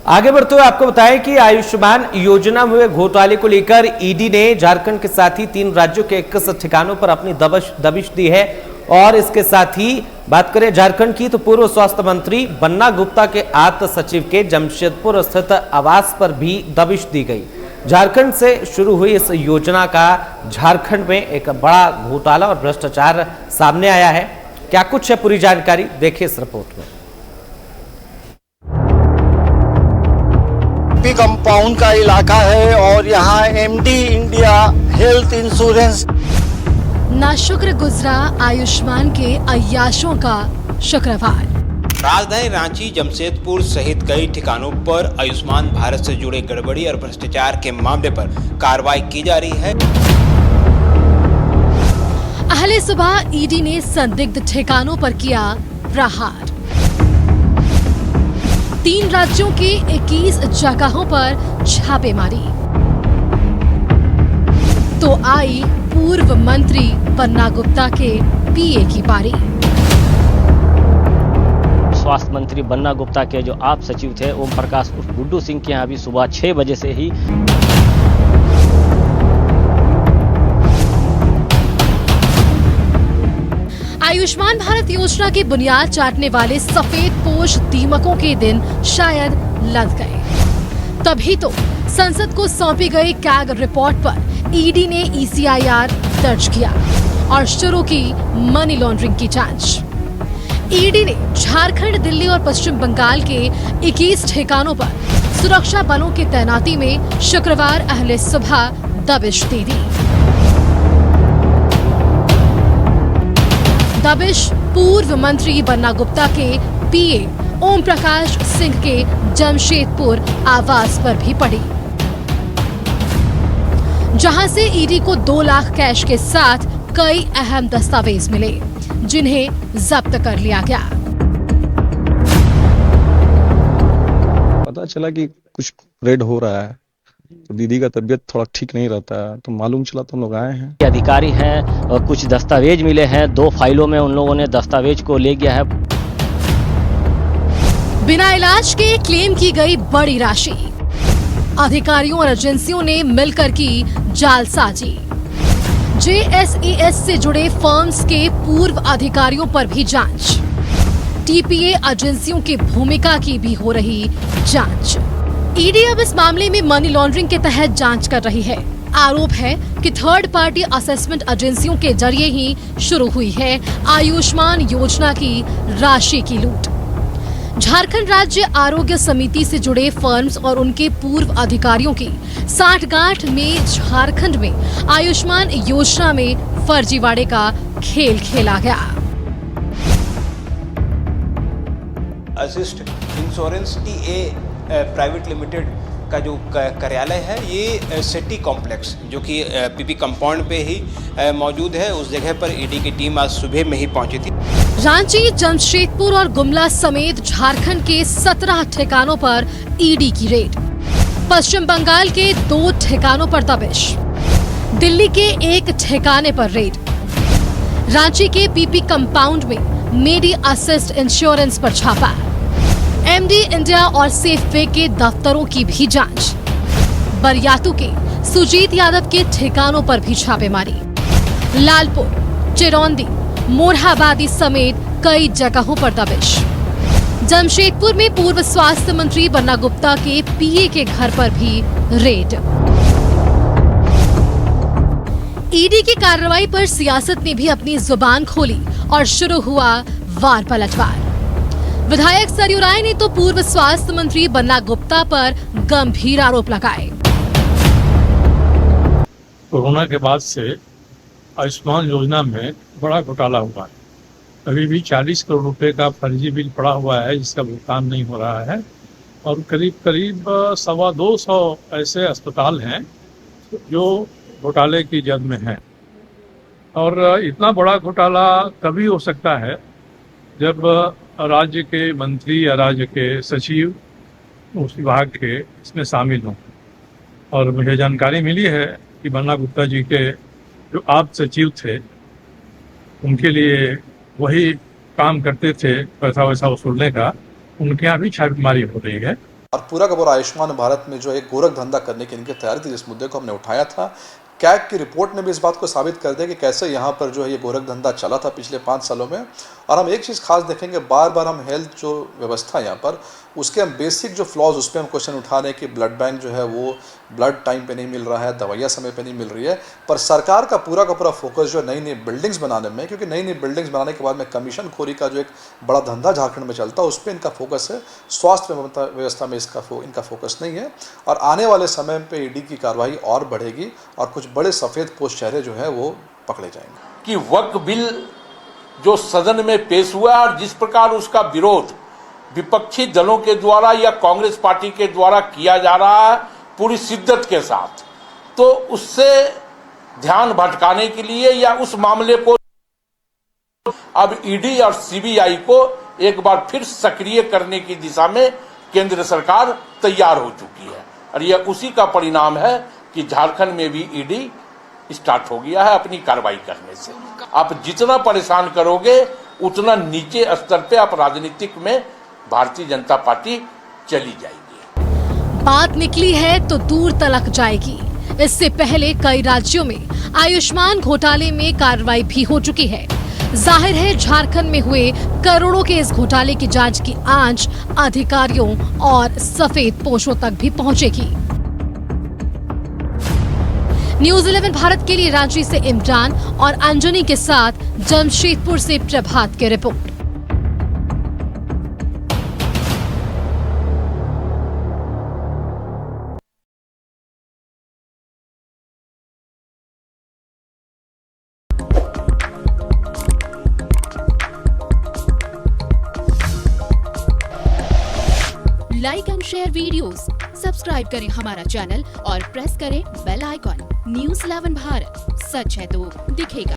आगे बढ़ते हुए आपको बताएं कि आयुष्मान योजना में हुए घोटाले को लेकर ईडी ने झारखंड के साथ ही 3 राज्यों के 21 ठिकानों पर अपनी दबिश दी है। और इसके साथ ही बात करें झारखंड की तो पूर्व स्वास्थ्य मंत्री बन्ना गुप्ता के आत्म सचिव के जमशेदपुर स्थित आवास पर भी दबिश दी गई। झारखंड से शुरू हुई इस योजना का झारखंड में एक बड़ा घोटाला और भ्रष्टाचार सामने आया है। क्या कुछ है पूरी जानकारी देखिए इस रिपोर्ट में। कंपाउंड का इलाका है और यहाँ एमडी इंडिया हेल्थ इंश्योरेंस। नाशुक्र गुजरा आयुष्मान के अय्याशों का शुक्रवार। राजधानी रांची, जमशेदपुर सहित कई ठिकानों पर आयुष्मान भारत से जुड़े गड़बड़ी और भ्रष्टाचार के मामले पर कार्रवाई की जा रही है। अहले सुबह ईडी ने संदिग्ध ठिकानों पर किया प्रहार। 3 राज्यों के 21 जगहों पर छापेमारी। तो आई पूर्व मंत्री बन्ना गुप्ता के पीए की बारी। स्वास्थ्य मंत्री बन्ना गुप्ता के जो आप सचिव थे ओम प्रकाश उर्फ गुड्डू सिंह के यहाँ भी सुबह 6 बजे से ही आयुष्मान भारत योजना की बुनियाद चाटने वाले सफेद पोश दीमकों के दिन शायद लद गए। तभी तो संसद को सौंपी गई कैग रिपोर्ट पर ईडी ने ईसीआईआर दर्ज किया और शुरू की मनी लॉन्ड्रिंग की जांच। ईडी ने झारखंड, दिल्ली और पश्चिम बंगाल के 21 ठिकानों पर सुरक्षा बलों की तैनाती में शुक्रवार अहले सुबह दबिश दे दी। दबिश पूर्व मंत्री बन्ना गुप्ता के पीए ओम प्रकाश सिंह के जमशेदपुर आवास पर भी पड़ी, जहां से ईडी को 2 लाख कैश के साथ कई अहम दस्तावेज मिले, जिन्हें जब्त कर लिया गया। पता चला कि कुछ रेड हो रहा है, तो दीदी का तबीयत थोड़ा ठीक नहीं रहता है, तो मालूम चला तो हम लोग आए हैं। अधिकारी हैं और कुछ दस्तावेज मिले हैं। 2 फाइलों में उन लोगों ने दस्तावेज को ले गया है। बिना इलाज के क्लेम की गई बड़ी राशि। अधिकारियों और एजेंसियों ने मिलकर की जालसाजी। जेएसईएस से जुड़े फर्म्स के पूर्व अधिकारियों पर भी जांच। टीपीए एजेंसियों की भूमिका की भी हो रही जांच। ईडी अब इस मामले में मनी लॉन्ड्रिंग के तहत जांच कर रही है। आरोप है कि थर्ड पार्टी असेसमेंट एजेंसियों के जरिए ही शुरू हुई है आयुष्मान योजना की राशि की लूट। झारखंड राज्य आरोग्य समिति से जुड़े फर्म्स और उनके पूर्व अधिकारियों की साठगांठ में झारखंड में आयुष्मान योजना में फर्जीवाड़े का खेल खेला गया। Assist insurance TA private limited का जो कार्यालय है ये सिटी कॉम्प्लेक्स जो कि पीपी कंपाउंड पे ही मौजूद है, उस जगह पर ईडी की टीम आज सुबह में ही पहुंची थी। रांची, जमशेदपुर और गुमला समेत झारखंड के 17 ठिकानों पर ईडी की रेड। पश्चिम बंगाल के 2 ठिकानों पर दबिश। दिल्ली के 1 ठिकाने पर रेड। रांची के पीपी कंपाउंड में मेडी असिस्ट इंश्योरेंस पर छापा। एमडी इंडिया और सेफवे के दफ्तरों की भी जांच। बरियातू के सुजीत यादव के ठिकानों पर भी छापेमारी। लालपुर, चिरौंदी, मोरहाबादी समेत कई जगहों पर दबिश। जमशेदपुर में पूर्व स्वास्थ्य मंत्री बन्ना गुप्ता के पीए के घर पर भी रेड। ईडी की कार्रवाई पर सियासत ने भी अपनी जुबान खोली और शुरू हुआ वार पलटवार। विधायक सरयू राय ने तो पूर्व स्वास्थ्य मंत्री बन्ना गुप्ता पर गंभीर आरोप लगाए। कोरोना के बाद से आयुष्मान योजना में बड़ा घोटाला हुआ है। अभी भी 40 करोड़ रुपए का फर्जी बिल पड़ा हुआ है जिसका भुगतान नहीं हो रहा है और करीब करीब 225 ऐसे अस्पताल हैं जो घोटाले की जद में हैं। और इतना बड़ा घोटाला तभी हो सकता है जब राज्य के मंत्री या राज्य के सचिव उस विभाग के इसमें शामिल हों। और मुझे जानकारी मिली है कि बन्ना गुप्ता जी के जो आप सचिव थे उनके लिए वही काम करते थे पैसा वैसा वसूलने का, उनके यहाँ भी छापेमारी हो रही है। और पूरा का पूरा आयुष्मान भारत में जो एक गोरख धंधा करने की इनकी तैयारी थी, जिस मुद्दे को हमने उठाया था, कैग की रिपोर्ट ने भी इस बात को साबित कर दिया कि कैसे यहाँ पर जो है ये गोरख धंधा चला था पिछले 5 सालों में। और हम एक चीज़ खास देखेंगे, बार बार हम हेल्थ जो व्यवस्था यहाँ पर उसके हम बेसिक जो फ्लॉज उस पर हम क्वेश्चन उठा रहे हैं कि ब्लड बैंक जो है वो ब्लड टाइम पे नहीं मिल रहा है, दवाइयाँ समय पे नहीं मिल रही है। पर सरकार का पूरा फोकस जो नई नई बिल्डिंग्स बनाने में, क्योंकि नई नई बिल्डिंग्स बनाने के बाद में कमीशन खोरी का जो एक बड़ा धंधा झारखंड में चलता है उस पर इनका फोकस है। स्वास्थ्य व्यवस्था में इनका फोकस नहीं है। और आने वाले समय पे ईडी की कार्रवाई और बढ़ेगी और कुछ बड़े सफ़ेद पोश चेहरे जो है वो पकड़े जाएंगे। कि वक्फ बिल जो सदन में पेश हुआ और जिस प्रकार उसका विरोध विपक्षी दलों के द्वारा या कांग्रेस पार्टी के द्वारा किया जा रहा है पूरी शिद्दत के साथ, तो उससे ध्यान भटकाने के लिए या उस मामले को अब ईडी और सीबीआई को एक बार फिर सक्रिय करने की दिशा में केंद्र सरकार तैयार हो चुकी है। और यह उसी का परिणाम है कि झारखंड में भी ईडी स्टार्ट हो गया है अपनी कार्रवाई करने से। आप जितना परेशान करोगे उतना नीचे स्तर पे आप राजनीतिक में भारतीय जनता पार्टी चली जाएगी। बात निकली है तो दूर तलक जाएगी। इससे पहले कई राज्यों में आयुष्मान घोटाले में कार्रवाई भी हो चुकी है। जाहिर है झारखंड में हुए करोड़ों के इस घोटाले की जांच की आंच अधिकारियों और सफेद पोशों तक भी पहुंचेगी। न्यूज़ 11 भारत के लिए रांची से इमरान और अंजनी के साथ जमशेदपुर से प्रभात की report. Like and share videos, subscribe करें हमारा चैनल और प्रेस करें बेल आइकॉन। न्यूज़ 11 भारत, सच है तो दिखेगा।